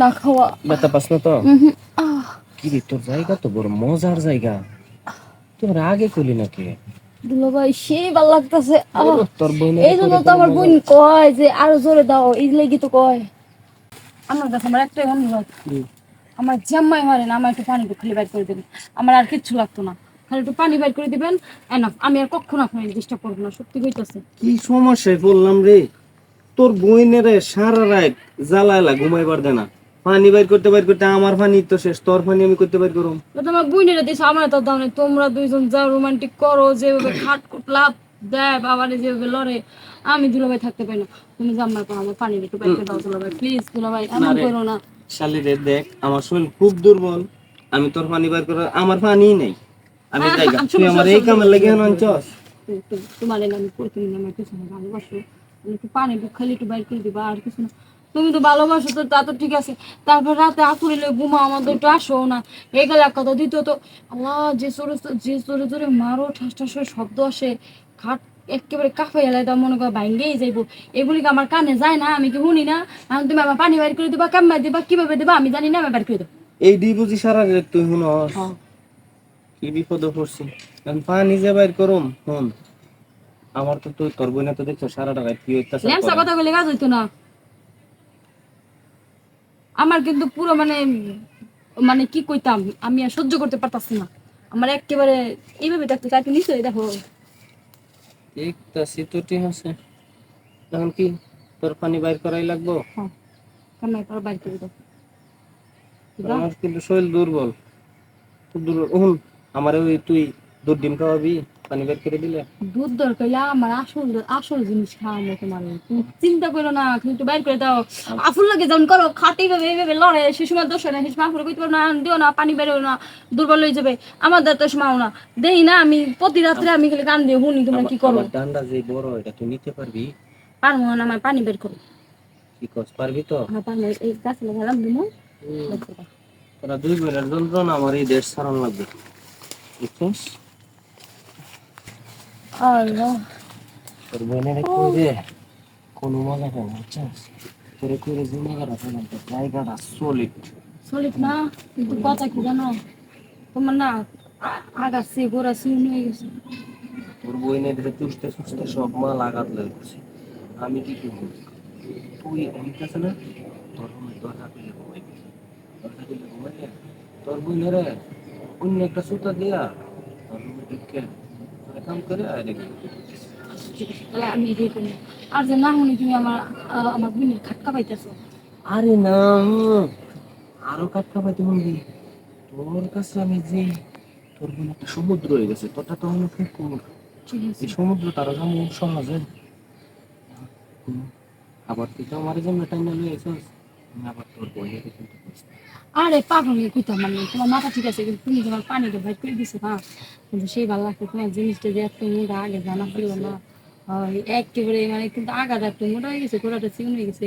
না খাওয়া ব্যথা পাস না তো? আহ কি রে, তোর জায়গা তো বড় মজার জায়গা, তোর আগে কইলি নাকি? দুলো ভাই সেই ভালো লাগতেছে। তোর বোনের এই জন্য তো আমার বোন কয় যে আরো জোরে দাও, এই লেগে তো কয়। আমার কাছে আমার একটাই অনুরোধ, আমার জাম্মাই মারেন, আমার একটু পানি খালি বাইর করে দেবেন, আমার আর কিচ্ছু লাগতো না, খালি একটু পানি বাইর করে দিবেন এনাফ। আমি আর কখনো আপনাকে ডিস্টার্ব করবো না, সত্যি কইতাছে। কি সমস্যায় বললাম রে, তোর বইনেরে সারা রাত জ্বালাইলা ঘুমাইবার দে না। পানি বাইর করতে আমার পানি তো শেষ, তোর পানি আমি করতে বাইর করুম? তোমার বুইনেরা দিছো, আমার তো দাও নাই। তোমরা দুইজন যা রোমান্টিক করো, যেভাবে খাট লাভ দেয় বাবারে, যেভাবে লড়ে, আমি দুলাভাই থাকতে পারি না। তুমি জাম্মাই পাও, আমার পানি একটু বাইর করে দাও দুলাভাই, প্লিজ দুলাভাই, এমন করো না। শালি রে দেখ, আমার শরীর খুব দুর্বল, আমি তোর পানি বাইর করে আমার পানি নেই, আমি যাইগা। তুই আমার এই কামে লেগে আনছস? তোমার আমি করতে নিলাম, আমার কিছু না, ভালোবাসো, একটু পানি খালি একটু বাইর করে দিবা, আর কিছু না। তুমি তো ভালোবাসো তো, তা তো ঠিক আছে। তারপর রাতে আকুরিলে ঘুমা, আমাদের একটু আসো না, এই গেলে এক কথা। দ্বিতীয়ত আল্লাহ, যে জোরে জোরে মারো, ঠাস ঠাস করে শব্দ আসে, খাট একেবারে কাফে এলাই, তা মনে করো ভাঙ্গেই যাইবো। এগুলি কি আমার কানে যায় না? আমি কি শুনি না? এখন তুমি আমার পানি বাইর করে দিবা, কেমন দিবা, কিভাবে দিবা আমি জানি না, আমি বাইর করে দেবো। এই দি বুঝি সারা রাত তুই শুনস? কি বিপদে পড়ছি, কারণ পানি যে বাইর করুম শুন। আমার তো তুই তোর বইনা তো দেখছো সারাটা রাত কি হইতাছে। ল্যাংসা কথা বলে কাজ হইতো না। আমার কিন্তু পুরো মানে মানে কি কইতাম, আমি আর সহ্য করতে পারতাছি না। আমার একেবারে এইভাবে দেখতে চাইতে নিশ্চয়ই দেখো। দেখতাছি তো ঠিক আছে, এখন কি তোর পানি বাইর করাই লাগবো? হ্যাঁ, কেমন পর বাইর করে দাও। আমার কিন্তু শরীর দুর্বল, খুব দুর্বল। আমার ওই তুই দুধ ডিম খাওয়াবি পানি বের করে দিলে? দুধ দরকার আমার আসল আসল জিনিস খাওয়ানো তোমার, তুমি চিন্তা করো না, কিন্তু বাইর করে দাও। আফুল লাগে যেমন করো, খাটেই ভাবে এইভাবে লড়ে, সে সময় দোষ হয় না, সে সময় আফুল কইতে পারো না, দিও না, পানি বেরো না, দুর্বল হয়ে যাবে। আমাদের তো সমাও না, দেই না। আমি প্রতি রাত্রে আমি খালি কান দিয়ে শুনি তোমরা কি করো। ডান্ডা যে বড়, এটা তুই নিতে পারবি? পারবো না, আমার পানি বের করো। কি কস, পারবি তো? আমার পানি এই গাছে লাগালাম দিমু। তোরা দুই বোনের যন্ত্রণা আমার এই দেশ ছাড়ান লাগবে, বুঝছিস? আল্লাহ, তোর বোনের কই রে, কোনো মজা পাই না, বুঝছিস? তোরে কই রে জিন্দাগারা পেলাম, তোর জায়গাটা সলিড। সলিড না, কিন্তু কথা কি জানো, তোমার না আগাছে গোড়াছে হয়ে গেছে। তোর বোনের চুষতে চুষতে সব মাল আঘাত লাগছে। আমি কি করবো? তুই অনেক আছে না, তোর রুমে দরজা খুলে ঘুমাইবি, দরজা খুলে ঘুমাইলে তোর বোনের অন্য একটা সুতা দিয়া তোর রুমে ঢুকে কাম করে আর দেখবি। ঠিক আছে, তাহলে আমি এটাই করি। আর যে না শুনি তুমি আমার আমার বোনের খাটকা পাইতেছো। আরে না, আরো কাটকা পাইতে বলবি? তোর কাছে আমি যে, তোর বোন একটা সমুদ্র হয়ে গেছে, তোরটা তো অনেক পুকুর। ঠিক আছে, এই সমুদ্র তারা যেমন সহজে। আবার তুই তো আমার জন্য টাইম নিয়ে এসেছিস, আমি আবার তোর বোনের কিন্তু বুঝতে। আরে পাগল কইতাম মানে, তোমার মাথা ঠিক আছে, কিন্তু তুমি তোমার পানিটা ভাই করে দিছো না, কিন্তু সেই ভালো লাগতো তোমার জিনিসটা যে এত মোটা, আগে জানা ছিল না। একেবারে মানে, কিন্তু আগাটা একটু মোটা হয়ে গেছে, গোড়াটা চিকন হয়ে গেছে,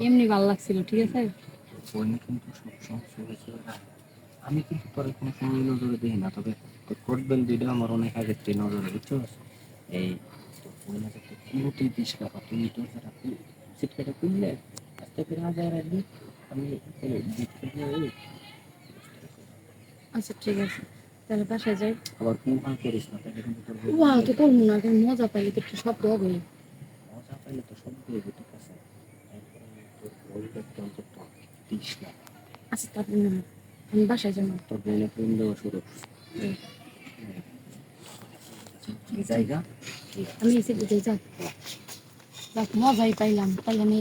এমনি ভালো লাগছিল। ঠিক আছে, বোন কিন্তু সব সময় হয়েছে, আমি কিন্তু তোর কোনো সময় নজরে দিই না, তবে তোর করবেন দুইটা আমার অনেক আগের থেকে নজরে, বুঝছো? এই তোর বোনের একটা কুলুতেই দিস কাপা, তুই তোর যারা সিটকাটা খুললে আস্তে করে আগে রাখবি, আমি দিক থেকে আচ্ছা ঠিক আছে, তাহলে বাসায় যাই। আবার কুহা করিস না, তাহলে কিন্তু তোর ওয়াও, তো করবো না, কিন্তু মজা পাইলে তো একটু শব্দ হবে। মজা পাইলে তো সব দিয়ে ঠিক আছে, তারপরে তোর পরিবেশটা অন্তত দিস না। আচ্ছা তারপরে আমি বাসায় যাবো। তোর বোনের প্রেম দেওয়া শুরু জায়গা। আমি এসে যাই, যাক মজাই পাইলাম, তাহলে আমি